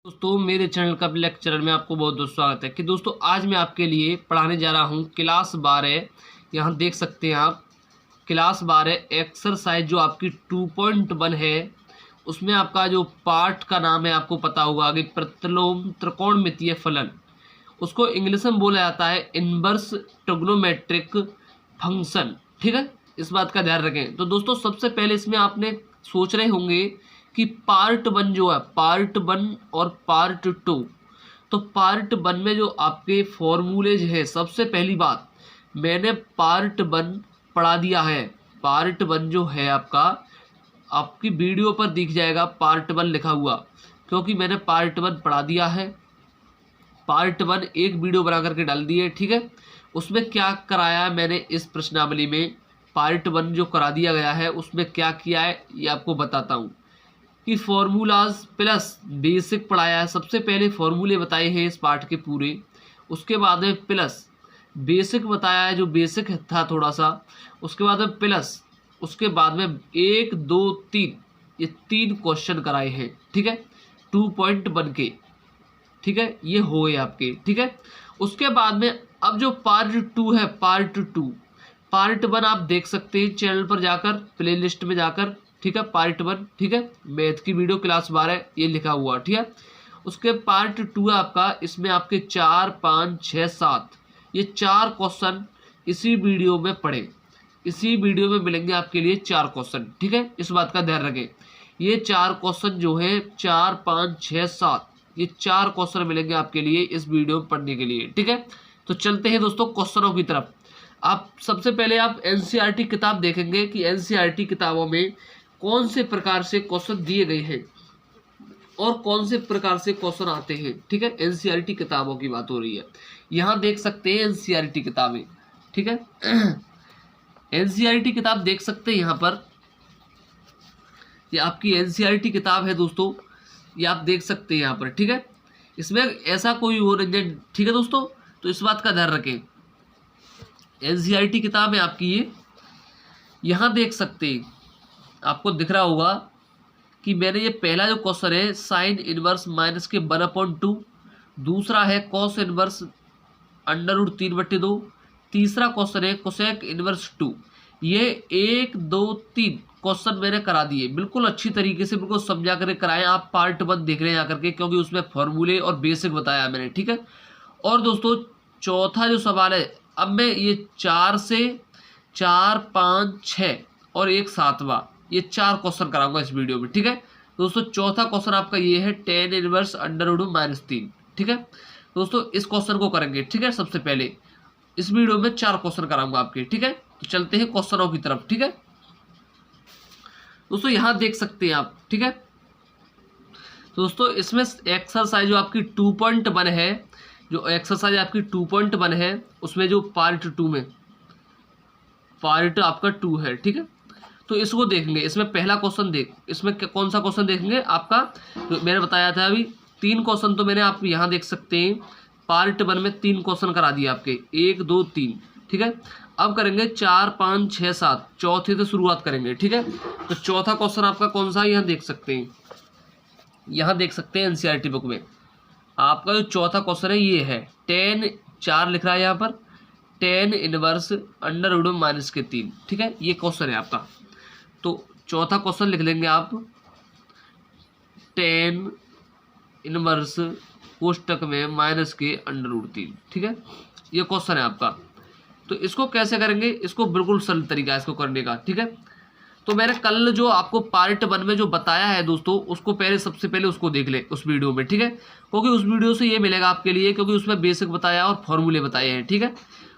दोस्तों मेरे चैनल का लेक्चरर में आपको बहुत बहुत स्वागत है कि दोस्तों आज मैं आपके लिए पढ़ाने जा रहा हूं क्लास 12। यहां देख सकते हैं आप क्लास 12 एक्सरसाइज जो आपकी 2.1 है उसमें आपका जो पार्ट का नाम है आपको पता होगा कि प्रतिलोम त्रिकोणमितीय फलन। उसको इंग्लिश में बोला जाता है इनवर्स ट्रिग्नोमेट्रिक फंक्शन। ठीक है, इस बात का ध्यान रखें। तो दोस्तों सबसे पहले इसमें आपने सोच रहे होंगे कि पार्ट 1 जो है पार्ट 1 और पार्ट 2। तो पार्ट 1 में जो आपके फॉर्मूलेज है, सबसे पहली बात मैंने पार्ट 1 पढ़ा दिया है। पार्ट 1 जो है आपका आपकी वीडियो पर दिख जाएगा पार्ट 1 लिखा हुआ, क्योंकि मैंने पार्ट 1 पढ़ा दिया है। पार्ट 1 एक वीडियो बना करके डाल दी है। ठीक है, उसमें क्या कराया है मैंने इस प्रश्नावली में, पार्ट 1 जो करा दिया गया है उसमें क्या किया है ये आपको बताता हूँ कि फॉर्मूलाज प्लस बेसिक पढ़ाया है। सबसे पहले फॉर्मूले बताए हैं इस पार्ट के पूरे, उसके बाद में प्लस बेसिक बताया है जो बेसिक था थोड़ा सा, उसके बाद में प्लस, उसके बाद में 1 2 3 ये 3 क्वेश्चन कराए हैं। ठीक है, 2.1 के। ठीक है, ये हो गए आपके। ठीक है, उसके बाद में अब जो पार्ट 2 है पार्ट 1 आप देख सकते हैं चैनल पर जाकर, प्ले लिस्ट में जाकर। ठीक है, पार्ट 1। ठीक है, मैथ की वीडियो क्लास 12 ये लिखा हुआ। ठीक है, उसके पार्ट 2 है आपका, इसमें आपके 4 5 6 7 ये 4 क्वेश्चन इसी वीडियो में पढ़े। इसी वीडियो में मिलेंगे आपके लिए 4 क्वेश्चन। ठीक है, इस बात का ध्यान रखें। ये 4 क्वेश्चन जो है 4 5 6 7 ये 4 क्वेश्चन मिलेंगे आपके लिए इस वीडियो में पढ़ने के लिए। ठीक है, तो चलते हैं दोस्तों क्वेश्चनों की तरफ। आप सबसे पहले आप एनसीईआरटी किताब देखेंगे कि एनसीईआरटी किताबों में कौन से प्रकार से क्वेश्चन दिए गए हैं और कौन से प्रकार से क्वेश्चन आते हैं। ठीक है, एनसीईआरटी किताबों की बात हो रही है। यहाँ देख सकते हैं एनसीईआरटी किताबें। ठीक है, एनसीईआरटी किताब देख सकते हैं यहाँ पर, ये आपकी एनसीईआरटी किताब है दोस्तों, ये आप देख सकते हैं यहाँ पर। ठीक है, इसमें ऐसा कोई वो नहीं है। ठीक है दोस्तों, तो इस बात का ध्यान रखें। एनसीईआरटी किताब है आपकी ये, यहाँ देख सकते हैं, आपको दिख रहा होगा कि मैंने ये पहला जो क्वेश्चन है साइन इनवर्स माइनस के 1/2, दूसरा है कॉस इनवर्स √3/2, तीसरा क्वेश्चन है कोसेक इनवर्स 2। ये 1 2 3 क्वेश्चन मैंने करा दिए बिल्कुल अच्छी तरीके से, बिल्कुल समझा कर कराए। आप पार्ट 1 देख रहे हैं आकर के, क्योंकि उसमें फॉर्मूले और बेसिक बताया मैंने। ठीक है, और दोस्तों चौथा जो सवाल है, अब मैं ये 4 से 4 5 6 और एक 7वां, ये 4 क्वेश्चन कराऊंगा इस वीडियो में। ठीक है दोस्तों, चौथा क्वेश्चन आपका ये है tan इनवर्स √3। ठीक है दोस्तों, इस क्वेश्चन को करेंगे। ठीक है, सबसे पहले इस वीडियो में 4 क्वेश्चन कराऊंगा आपके। ठीक है, तो चलते हैं क्वेश्चनों की तरफ। ठीक है दोस्तों, यहाँ देख सकते हैं आप। ठीक है, तो दोस्तों इसमें एक्सरसाइज जो आपकी 2.1 है, जो एक्सरसाइज आपकी 2.1 है उसमें जो पार्ट 2 में पार्ट आपका 2 है। ठीक है, तो इसको देखेंगे। इसमें पहला क्वेश्चन इसमें कौन सा क्वेश्चन देखेंगे आपका, जो मैंने बताया था अभी 3 क्वेश्चन, तो मैंने आप यहाँ देख सकते हैं पार्ट 1 में 3 क्वेश्चन करा दिए आपके, 1 2 3। ठीक है, अब करेंगे 4 5 6 7, चौथे से शुरुआत करेंगे। ठीक है, तो चौथा क्वेश्चन आपका कौन सा है यहाँ देख सकते हैं, यहाँ देख सकते हैं एनसीईआरटी बुक में आपका जो चौथा क्वेश्चन है ये है tan 4 लिख रहा है यहाँ पर, tan इनवर्स √3। ठीक है, ये क्वेश्चन है आपका। तो चौथा क्वेश्चन लिख लेंगे आप, tan इनवर्स कोष्टक में माइनस के √3। ठीक है, ये क्वेश्चन है आपका। तो इसको कैसे करेंगे, इसको बिल्कुल सरल तरीका है इसको करने का। ठीक है, तो मैंने कल जो आपको पार्ट 1 में जो बताया है दोस्तों, उसको पहले सबसे पहले उसको देख ले उस वीडियो में। ठीक है, क्योंकि उस वीडियो से ये मिलेगा आपके लिए, क्योंकि उसमें बेसिक बताया और फॉर्मूले बताए हैं। ठीक है,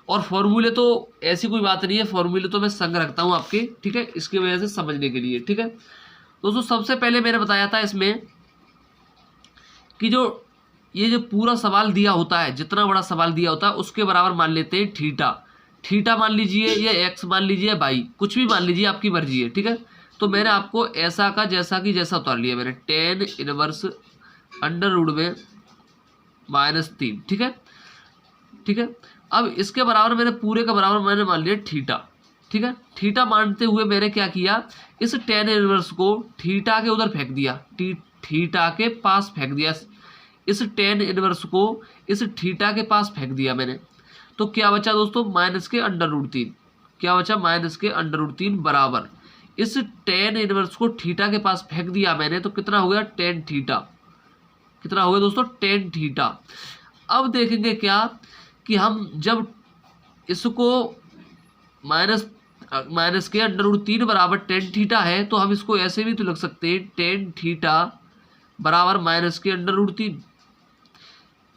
और फॉर्मूले तो ऐसी कोई बात नहीं है, फॉर्मूले तो मैं संग रखता हूँ आपके। ठीक है, इसकी वजह से समझने के लिए। ठीक है दोस्तों, सबसे पहले मैंने बताया था इसमें कि जो ये जो पूरा सवाल दिया होता है, जितना बड़ा सवाल दिया होता है उसके बराबर मान लेते हैं थीटा मान लीजिए, या एक्स मान लीजिए, बाई कुछ भी मान लीजिए, आपकी मर्जी है। ठीक है, तो मैंने आपको ऐसा का जैसा उतार लिया मैंने, tan इनवर्स √3। ठीक है, ठीक है, अब इसके बराबर मैंने पूरे का बराबर मैंने मान लिया थीटा। ठीक है, थीटा मानते हुए मैंने क्या किया, इस tan इनवर्स को थीटा के उधर फेंक दिया, थीटा के पास फेंक दिया। इस टेन इनवर्स को इस थीटा के पास फेंक दिया मैंने, तो क्या बचा दोस्तों, माइनस के अंडर रूट 3। क्या बचा, माइनस के अंडर रूट 3 बराबर इस टेन इनवर्स को थीटा के पास फेंक दिया मैंने, तो कितना हो गया, टेन थीटा। कितना हो गया दोस्तों, टेन थीटा। अब देखेंगे क्या कि हम जब इसको माइनस के अंडर रूट 3 बराबर टेन थीटा है, तो हम इसको ऐसे भी तो लिख सकते हैं, टेन थीटा बराबर माइनस के अंडर रूट 3।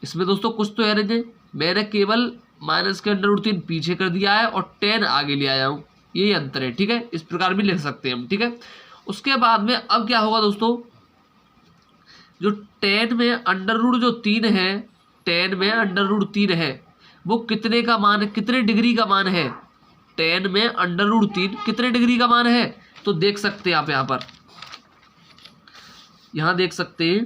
इसमें दोस्तों कुछ तो है नहीं, मैंने केवल माइनस के अंडर रूट 3 पीछे कर दिया है और 10 आगे ले आया हूँ, यही अंतर है। ठीक है, इस प्रकार भी लिख सकते हैं हम। ठीक है, उसके बाद में अब क्या होगा दोस्तों, जो 10 में अंडर रूट जो 3 है, 10 में अंडर रूट 3 है, वो कितने का मान है, कितने डिग्री का मान है, 10 में अंडर रूट 3 कितने डिग्री का मान है, तो देख सकते हैं आप यहाँ देख सकते हैं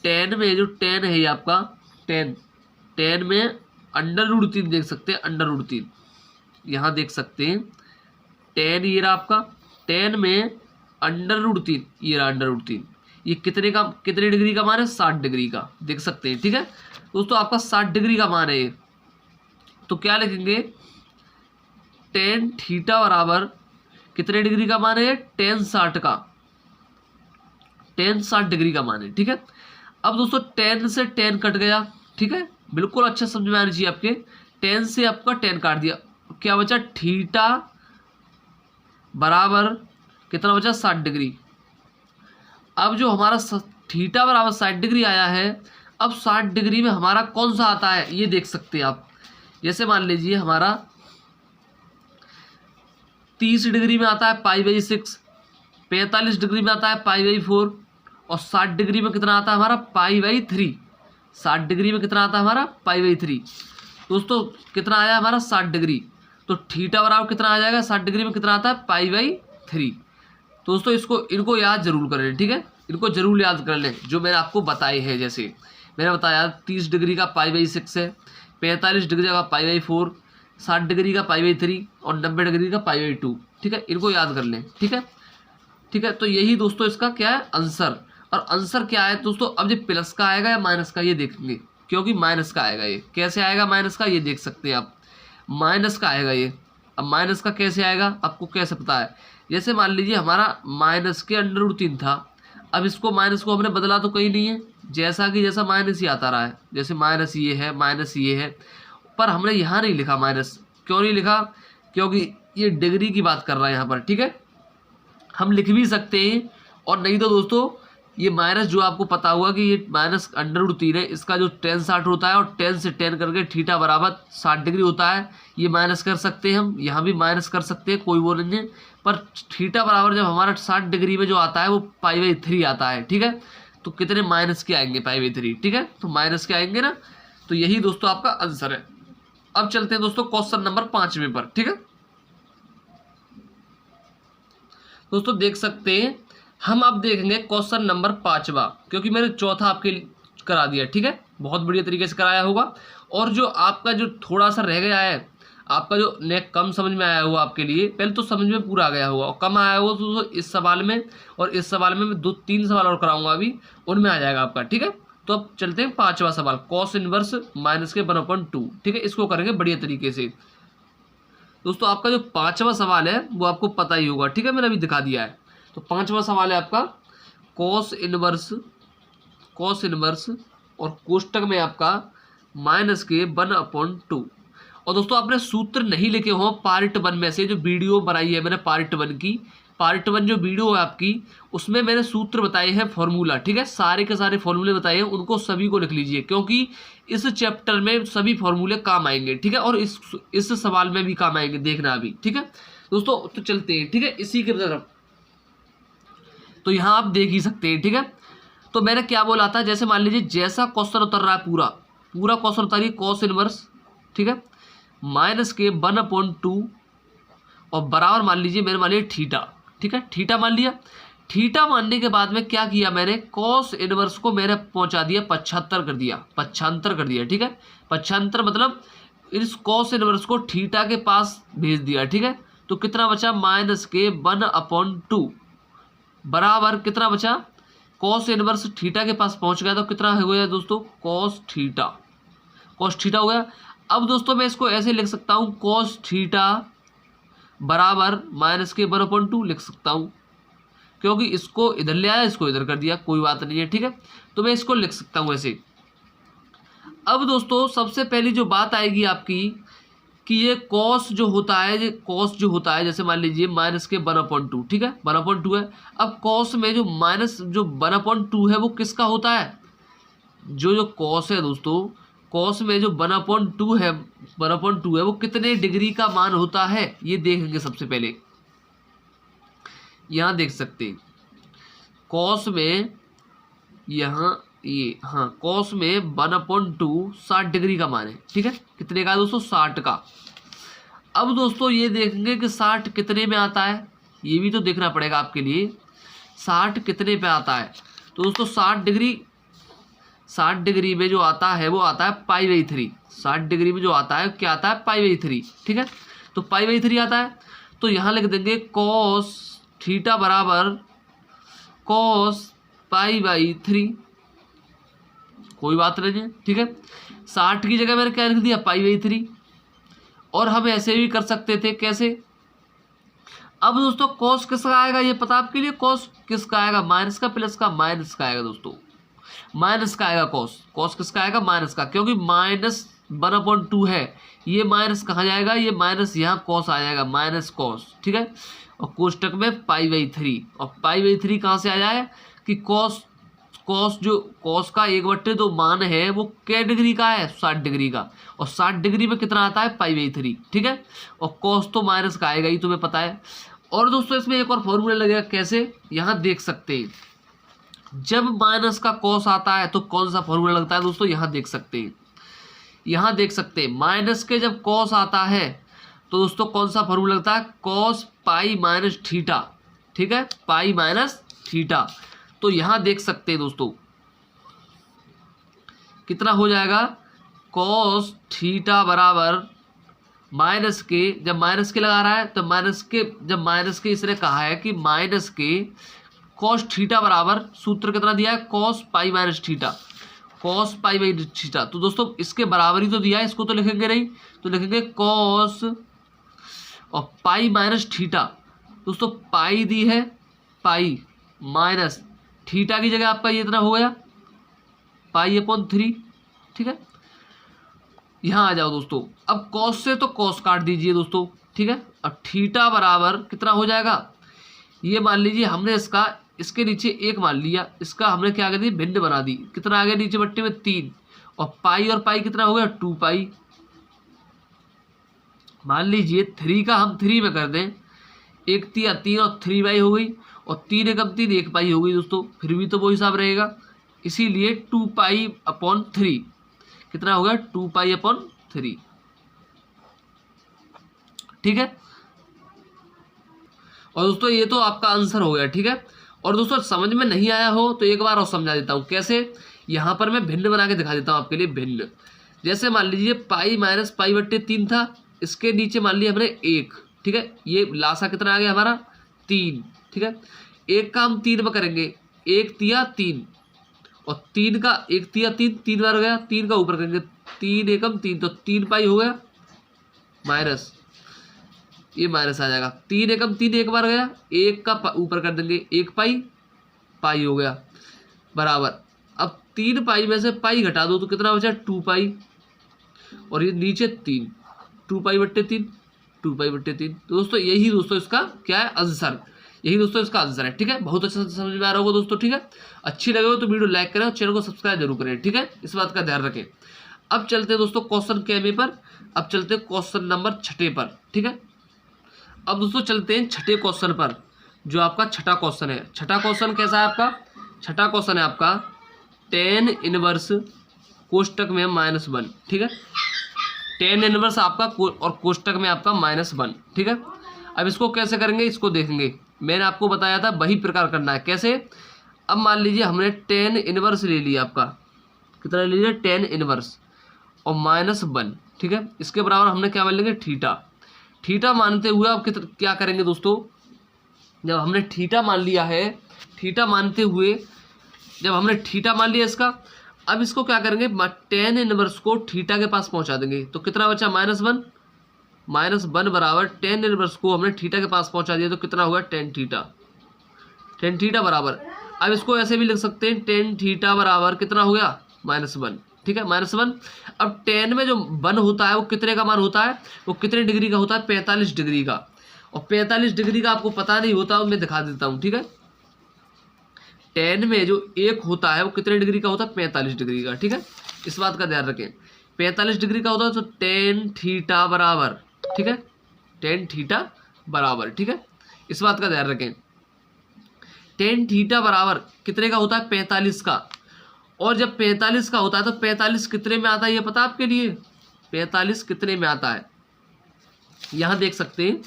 10 में जो 10 है ये आपका 10 में अंडर रूट 3 देख सकते हैं, अंडर रूट 3 यहाँ देख सकते हैं 10 ये रहा आपका, 10 में अंडर रूट 3 ये रहा अंडर रूट 3, ये कितने डिग्री का मान है, 60 डिग्री का, देख सकते हैं। ठीक है दोस्तों, आपका 60 डिग्री का मान है ये, तो क्या लिखेंगे, टेन थीटा बराबर कितने डिग्री का मान है, टेन 60 का, टेन 60 डिग्री का मान है। ठीक है, अब दोस्तों 10 से 10 कट गया। ठीक है, बिल्कुल अच्छा समझ में आना चाहिए आपके, 10 से आपका 10 काट दिया, क्या बचा, थीटा बराबर कितना बचा, 60 डिग्री। अब जो हमारा थीटा बराबर 60 डिग्री आया है, अब 60 डिग्री में हमारा कौन सा आता है ये देख सकते हैं आप। जैसे मान लीजिए हमारा 30 डिग्री में आता है π/6, 45 डिग्री में आता है π/4 और 60 डिग्री में कितना आता है हमारा, π/3। 60 डिग्री में कितना आता है हमारा, π/3। दोस्तों कितना आया हमारा, 60 डिग्री, तो थीटा बराबर कितना आ जाएगा, 60 डिग्री में कितना आता है, π/3। दोस्तों इनको याद जरूर करें। ठीक है, इनको जरूर याद कर लें जो मैंने आपको बताए हैं। जैसे मैंने बताया 30 डिग्री का π/6 है, 45 डिग्री का π/4, 60 डिग्री का π/3 और 90 डिग्री का π/2। ठीक है, इनको याद कर लें। ठीक है, तो यही दोस्तों इसका क्या है, आंसर। और आंसर क्या है दोस्तों, अब ये प्लस का आएगा या माइनस का ये देखेंगे, क्योंकि माइनस का आएगा। ये कैसे आएगा माइनस का, ये देख सकते हैं आप, माइनस का आएगा ये। अब माइनस का कैसे आएगा, आपको कैसे पता है, जैसे मान लीजिए हमारा माइनस के अंडर रूट 3 था, अब इसको माइनस को हमने बदला तो कहीं नहीं है, जैसा कि जैसा माइनस ही आता रहा है। जैसे माइनस ये है, माइनस ये है, पर हमने यहाँ नहीं लिखा माइनस। क्यों नहीं लिखा, क्योंकि ये डिग्री की बात कर रहा है यहाँ पर। ठीक है, हम लिख भी सकते हैं और नहीं तो दोस्तों ये माइनस जो आपको पता हुआ कि ये माइनस अंडर रूट 3 है, इसका जो टेन 60 होता है और 10 से 10 करके थीटा बराबर 60 डिग्री होता है, ये माइनस कर सकते हैं हम, यहाँ भी माइनस कर सकते हैं, कोई वो नहीं है। पर थीटा बराबर जब हमारा 60 डिग्री में जो आता है वो π/3 आता है। ठीक है, तो कितने माइनस के आएंगे, π/3। ठीक है, तो माइनस के आएंगे ना, तो यही दोस्तों आपका आंसर है। अब चलते हैं दोस्तों क्वेश्चन नंबर 5वें पर। ठीक है दोस्तों, देख सकते हैं हम अब देखेंगे क्वेश्चन नंबर 5वां, क्योंकि मैंने चौथा आपके करा दिया। ठीक है, बहुत बढ़िया तरीके से कराया होगा, और जो आपका जो थोड़ा सा रह गया है, आपका जो नेक कम समझ में आया हुआ आपके लिए, पहले तो समझ में पूरा आ गया होगा, और कम आया हुआ तो इस सवाल में और इस सवाल में मैं 2-3 सवाल और कराऊंगा अभी, उनमें आ जाएगा आपका। ठीक है, तो अब चलते हैं 5वां सवाल, कॉस इनवर्स माइनस के 1/2। ठीक है, इसको करेंगे बढ़िया तरीके से। दोस्तों आपका जो 5वां सवाल है वो आपको पता ही होगा। ठीक है, मैंने अभी दिखा दिया है। तो 5वां सवाल है आपका कॉस इनवर्स और कोष्टक में आपका माइनस के 1/2। और दोस्तों आपने सूत्र नहीं लिखे हो पार्ट 1 में से, जो वीडियो बनाई है मैंने पार्ट 1 की, पार्ट 1 जो वीडियो है आपकी, उसमें मैंने सूत्र बताए हैं, फॉर्मूला। ठीक है, सारे के सारे फॉर्मूले बताए हैं, उनको सभी को लिख लीजिए, क्योंकि इस चैप्टर में सभी फॉर्मूले काम आएंगे। ठीक है, और इस सवाल में भी काम आएंगे, देखना अभी। ठीक है दोस्तों, तो चलते हैं। ठीक है, इसी के तरफ तो यहाँ आप देख ही सकते हैं। ठीक है, तो मैंने क्या बोला था, जैसे मान लीजिए जैसा क्वेश्चन उतर रहा है, पूरा क्वेश्चन उतारिए, कॉस इनवर्स, ठीक है, माइनस के 1/2 और बराबर मान लीजिए मैंने मान लिया थीटा। ठीक है, थीटा मान लिया। थीटा मानने के बाद में क्या किया मैंने, कॉस इनवर्स को मैंने पहुंचा दिया 75 कर दिया, 75 कर दिया। ठीक है, 75 मतलब इस कॉस इनवर्स को थीटा के पास भेज दिया। ठीक है, तो कितना बचा, माइनस के 1/2 बराबर कितना बचा, कॉस इनवर्स थीटा के पास पहुंच गया तो कितना हो गया दोस्तों, कॉस थीटा हो गया। अब दोस्तों मैं इसको ऐसे लिख सकता हूँ, कॉस थीटा बराबर माइनस के 1/2 लिख सकता हूँ, क्योंकि इसको इधर ले आया, इसको इधर कर दिया, कोई बात नहीं है, ठीक है। तो मैं इसको लिख सकता हूँ ऐसे। अब दोस्तों सबसे पहली जो बात आएगी आपकी कि ये कॉस जो होता है, जैसे मान लीजिए माइनस के 1/2, ठीक है, 1/2 है। अब कॉस में जो 1/2 है वो किसका होता है, जो कॉस है दोस्तों, कॉस में जो 1/2 है वो कितने डिग्री का मान होता है, ये देखेंगे सबसे पहले। यहाँ देख सकते हैं कॉस में, यहाँ ये, हाँ, कॉस में 1/2 60 डिग्री का मान है, ठीक है। कितने का दोस्तों, 60 का। अब दोस्तों ये देखेंगे कि 60 कितने में आता है, ये भी तो देखना पड़ेगा आपके लिए, 60 कितने पे आता है। तो दोस्तों 60 डिग्री में जो आता है वो आता है π/3। 60 डिग्री में जो आता है क्या आता है, π/3, ठीक है। तो π/3 आता है, तो यहाँ लिख देंगे कॉस थीटा बराबर कॉस π/3, कोई बात नहीं है, ठीक है। 60 की जगह मैंने क्या लिख दिया, π/3। और हम ऐसे भी कर सकते थे, कैसे। अब दोस्तों कॉस किसका आएगा ये पता आपके लिए, कॉस किसका आएगा, माइनस का प्लस का, माइनस का आएगा दोस्तों, माइनस का आएगा कॉस किसका आएगा, माइनस का, क्योंकि माइनस 1/2 है, ये माइनस कहाँ जाएगा, ये माइनस यहाँ कॉस आ जाएगा, माइनस कॉस, ठीक है। और कोष्टक में π/3, और π/3 कहाँ से आ जाए कि कॉस का 1/2 मान है वो क्या डिग्री का है, 60 डिग्री का, और 60 डिग्री में कितना आता है, π/3, ठीक है। और कॉस तो माइनस का आएगा ही, तुम्हें पता है। और दोस्तों इसमें एक और फॉर्मूला लगेगा, कैसे, यहाँ देख सकते हैं, जब माइनस का कॉस आता है तो कौन सा फॉर्मूला लगता है दोस्तों, यहाँ देख सकते हैं, माइनस के जब कॉस आता है तो दोस्तों कौन सा फॉर्मूला लगता है, कॉस π-θ, ठीक है, π-θ। तो यहाँ देख सकते हैं दोस्तों कितना हो जाएगा, कॉस थीटा बराबर माइनस के, जब माइनस के लगा रहा है तो जब माइनस के इसने कहा है कि माइनस के कॉस थीटा बराबर, सूत्र कितना दिया है, कॉस π-θ, कॉस π/θ। तो दोस्तों इसके बराबर ही तो दिया है, इसको तो लिखेंगे नहीं, तो लिखेंगे कॉस और π-θ। दोस्तों पाई दी है, पाई माइनस थीटा की जगह आपका ये इतना हो गया π/3, ठीक है। यहाँ आ जाओ दोस्तों, अब कॉस से तो कॉस काट दीजिए दोस्तों, ठीक है। अब थीटा बराबर कितना हो जाएगा, ये मान लीजिए हमने इसके नीचे 1 मान लिया, इसका हमने क्या कर दी, भिन्न बना दी, कितना आ गया नीचे बट्टे में 3, और पाई कितना हो गया, 2π। मान लीजिए 3 का हम 3 में कर दें, 1 तिया 3 और 3π हो गई, और 3 एकम 3 1π हो गई दोस्तों, फिर भी तो वो हिसाब रहेगा, इसीलिए 2π/3 कितना हो गया, 2π/3, ठीक है। और दोस्तों ये तो आपका आंसर हो गया, ठीक है। और दोस्तों समझ में नहीं आया हो तो एक बार और समझा देता हूँ, कैसे, यहाँ पर मैं भिन्न बना के दिखा देता हूँ आपके लिए, भिन्न। जैसे मान लीजिए π-π/3 था, इसके नीचे मान लिया हमने 1, ठीक है, ये लासा कितना आ गया हमारा, 3, ठीक है। 1 का हम 3 में करेंगे, 1 तिया 3, और 3 का 1 तिया 3 बार हो गया, 3 का ऊपर करेंगे, 3 एकम 3, तो 3π हो गया, माइनस ये माइनस आ जाएगा, 3 एकम 3 एक बार गया, 1 का ऊपर कर देंगे, 1π हो गया, बराबर। अब 3π में से पाई घटा दो तो कितना बचा, 2π, और ये नीचे 3, 2π/3, 2π/3। तो दोस्तों यही दोस्तों इसका क्या है, आंसर, यही दोस्तों इसका आंसर है, ठीक है। बहुत अच्छा समझ में आ रहा होगा दोस्तों, ठीक है। अच्छी लगे हो तो वीडियो लाइक करें और चैनल को सब्सक्राइब जरूर करें, ठीक है, इस बात का ध्यान रखें। अब चलते हैं दोस्तों क्वेश्चन के पर, अब चलते हैं क्वेश्चन नंबर 6 पर, ठीक है। अब दोस्तों चलते हैं 6ठे क्वेश्चन पर, जो आपका 6ठा क्वेश्चन है। 6ठा क्वेश्चन कैसा है आपका, 6ठा क्वेश्चन है आपका tan इनवर्स कोष्टक में -1, ठीक है, tan इनवर्स आपका और कोष्टक में आपका -1, ठीक है। अब इसको कैसे करेंगे, इसको देखेंगे, मैंने आपको बताया था वही प्रकार करना है, कैसे। अब मान लीजिए हमने tan इनवर्स ले लिया, आपका कितना ले लिया, tan इनवर्स और -1, ठीक है। इसके बराबर हमने क्या मान लेंगे, थीटा मानते हुए अब क्या करेंगे दोस्तों, जब हमने थीटा मान लिया है, थीटा मानते हुए जब हमने थीटा मान लिया इसका, अब इसको क्या करेंगे, टेन इनवर्स को थीटा के पास पहुंचा देंगे। तो कितना बचा, -1, -1 बराबर टेन इनवर्स को हमने थीटा के पास पहुंचा दिया, तो कितना होगा, टेन थीटा बराबर, अब इसको ऐसे भी लिख सकते हैं, टेन थीटा बराबर कितना हो गया, -1, ठीक है, -1। अब टेन में जो 1 होता है वो कितने का मान होता है, वो कितने डिग्री का होता है, 45 डिग्री का। और 45 डिग्री का आपको पता नहीं होता, मैं दिखा देता हूँ, ठीक है। टेन में जो 1 होता है वो कितने डिग्री का होता है, 45 डिग्री का, ठीक है, इस बात का ध्यान रखें। 45 डिग्री का होता है, तो टेन थीटा बराबर, ठीक है, टेन थीटा बराबर, ठीक है, इस बात का ध्यान रखें। टेन थीटा बराबर कितने का होता है, 45 का। और जब 45 का होता है तो 45 कितने में आता है, ये पता है आपके लिए, 45 कितने में आता है, यहाँ देख सकते हैं,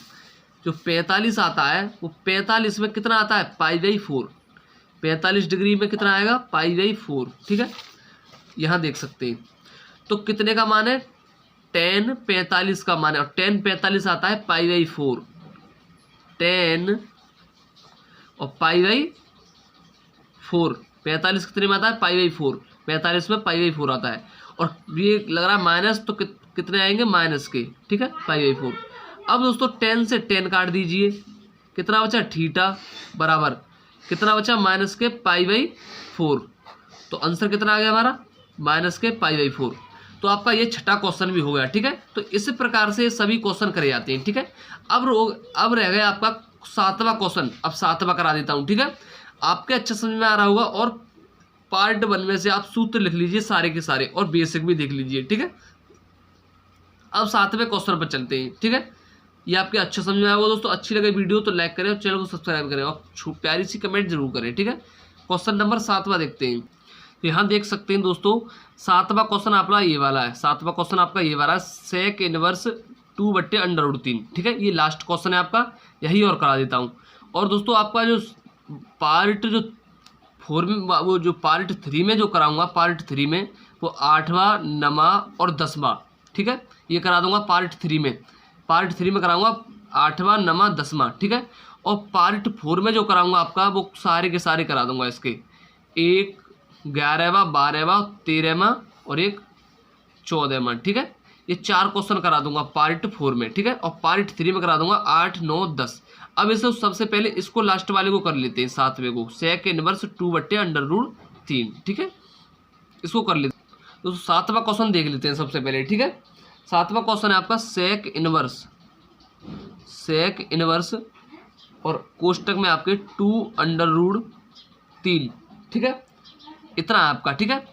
जो 45 आता है वो 45 में कितना आता है, π/4, 45 डिग्री में कितना आएगा, π/4, ठीक है, यहाँ देख सकते हैं। तो कितने का मान है, टेन 45 का मान है, और टेन 45 आता है π/4, टेन और π/4, 45 कितने में आता है, π/4, 45 में π/4 आता है। और ये लग रहा है माइनस, तो कितने आएंगे, माइनस के, ठीक है, π/4। अब दोस्तों 10 से 10 काट दीजिए, कितना बचा, थीटा बराबर कितना बचा, माइनस के π/4। तो आंसर कितना आ गया हमारा, माइनस के π/4। तो आपका ये छठा क्वेश्चन भी हो गया, ठीक है। तो इस प्रकार से सभी क्वेश्चन करे जाते हैं, ठीक है। अब रह गया आपका 7वां क्वेश्चन। अब 7वां करा देता हूँ, ठीक है, आपके अच्छा समझ में आ रहा होगा। और पार्ट 1 में से आप सूत्र लिख लीजिए सारे के सारे, और बेसिक भी देख लीजिए, ठीक है। अब 7वें क्वेश्चन पर चलते हैं, ठीक है। ये आपके अच्छा समझ में आया होगा दोस्तों। अच्छी लगे वीडियो तो लाइक करें और चैनल को सब्सक्राइब करें, और प्यारी सी कमेंट जरूर करें, ठीक है। क्वेश्चन नंबर 7वां देखते हैं। तो यहाँ देख सकते हैं दोस्तों, 7वां क्वेश्चन आपका ये वाला है, 7वां क्वेश्चन आपका ये वाला है, सेक इनवर्स 2/√3, ठीक है। ये लास्ट क्वेश्चन है आपका, यही और करा देता हूँ। और दोस्तों आपका जो पार्ट जो 4 में, वो जो पार्ट 3 में जो कराऊंगा, पार्ट 3 में वो 8वां 9वां और 10वां, ठीक है, ये करा दूंगा पार्ट 3 में। पार्ट 3 में कराऊंगा 8वां 9वां 10वां, ठीक है। और पार्ट 4 में जो कराऊंगा आपका, वो सारे के सारे करा दूंगा इसके, एक 11वां 12वां 13वां और एक 14वां, ठीक है। ये 4 क्वेश्चन करा दूंगा पार्ट 4 में, ठीक है। और पार्ट 3 में करा दूंगा 8 9 10। अब इसे सबसे पहले इसको लास्ट वाले को कर लेते हैं, 7वें को, सेक इनवर्स 2/√3, ठीक है, इसको कर लेते हैं। तो 7वां क्वेश्चन देख लेते हैं सबसे पहले, ठीक है। 7वां क्वेश्चन है आपका सेक इनवर्स और कोष्टक में आपके 2/√3, ठीक है, इतना है आपका, ठीक है।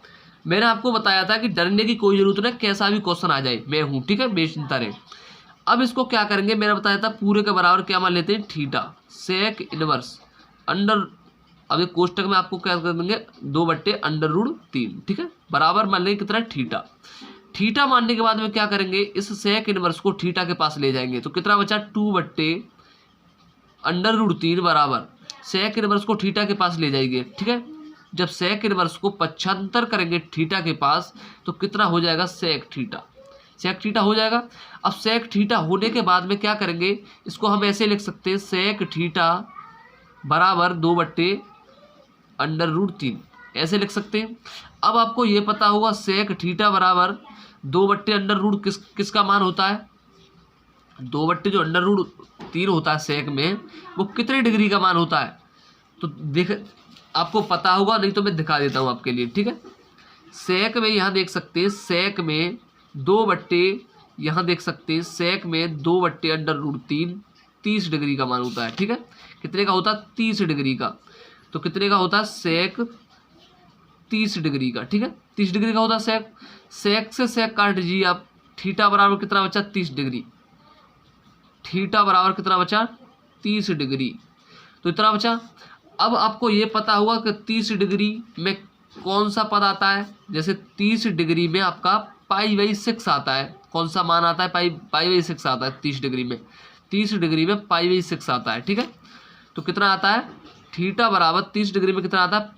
मैंने आपको बताया था कि डरने की कोई जरूरत नहीं, कैसा भी क्वेश्चन आ जाए मैं हूँ, ठीक है, बेचिंता रहे। अब इसको क्या करेंगे, मैंने बताया था पूरे के बराबर क्या मान लेते हैं, थीटा, सेक इनवर्स अंडर, अब ये कोष्टक में आपको क्या कर देंगे, 2/√3, ठीक है, बराबर मान लेंगे कितना, थीटा मानने के बाद में क्या करेंगे, इस सेक इनवर्स को थीटा के पास ले जाएंगे। तो कितना बचा, 2/√3 बराबर सेक इनवर्स को थीटा के पास ले जाएंगे, ठीक है। जब सेक इनवर्स को पक्षांतर करेंगे थीटा के पास, तो कितना हो जाएगा, सेक थीटा हो जाएगा। अब सेक थीटा होने के बाद में क्या करेंगे, इसको हम ऐसे लिख सकते हैं, सेक थीटा बराबर 2/√3, ऐसे लिख सकते हैं। अब आपको ये पता होगा सेक थीटा बराबर 2/√, किसका मान होता है, 2/√3 होता है सेक में, वो कितने डिग्री का मान होता है। तो देख, आपको पता होगा, नहीं तो मैं दिखा देता हूँ आपके लिए, ठीक है। सेक में यहाँ देख सकते हैं, सेक में 2/√3 30 डिग्री का मान होता है, ठीक है। कितने का होता है, 30 डिग्री का। तो कितने का होता है, सेक 30 डिग्री का, ठीक है, 30 डिग्री का होता है सेक। सेक से सेक काट दीजिए आप, थीटा बराबर कितना बचा, 30 डिग्री, थीटा बराबर कितना बचा, 30 डिग्री, तो इतना बचा। अब आपको ये पता होगा कि 30 डिग्री में कौन सा पद आता है, जैसे 30 डिग्री में आपका π/6 आता है, कौन सा मान आता है, π/6 आता है 30 डिग्री में, 30 डिग्री में π/6 आता है, ठीक है। तो कितना आता है, थीटा बराबर 30 डिग्री में कितना आता है,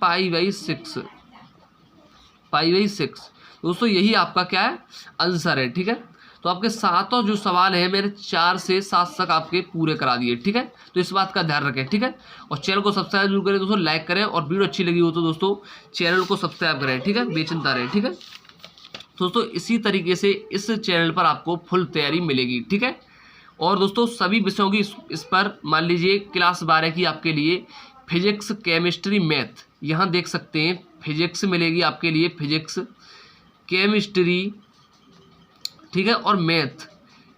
π/6। दोस्तों यही आपका क्या है, आंसर है, ठीक है। तो आपके सातों जो सवाल हैं मैंने 4 से 7 तक आपके पूरे करा दिए, ठीक है। तो इस बात का ध्यान रखें, ठीक है। और चैनल को सब्सक्राइब जरूर करें दोस्तों, लाइक करें, और वीडियो अच्छी लगी हो तो दोस्तों चैनल को सब्सक्राइब करें, ठीक है, बेचिंता रहें, ठीक है। दोस्तों इसी तरीके से इस चैनल पर आपको फुल तैयारी मिलेगी, ठीक है। और दोस्तों सभी विषयों की इस पर मान लीजिए क्लास 12 की आपके लिए फिजिक्स, केमिस्ट्री, मैथ, यहाँ देख सकते हैं फिजिक्स मिलेगी आपके लिए, फिजिक्स, केमिस्ट्री, ठीक है, और मैथ,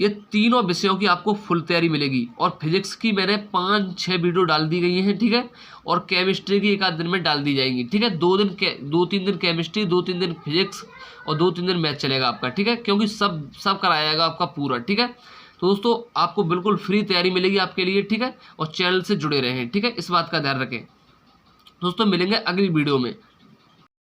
ये तीनों विषयों की आपको फुल तैयारी मिलेगी। और फिजिक्स की मैंने 5-6 वीडियो डाल दी गई हैं, ठीक है। और केमिस्ट्री की 1 आध दिन में डाल दी जाएंगी, ठीक है। 2-3 दिन केमिस्ट्री, 2-3 दिन फिजिक्स और 2-3 दिन मैथ चलेगा आपका, ठीक है, क्योंकि सब कराया जाएगा आपका पूरा, ठीक है। तो दोस्तों आपको बिल्कुल फ्री तैयारी मिलेगी आपके लिए, ठीक है। और चैनल से जुड़े रहें, ठीक है, इस बात का ध्यान रखें। दोस्तों मिलेंगे अगली वीडियो में।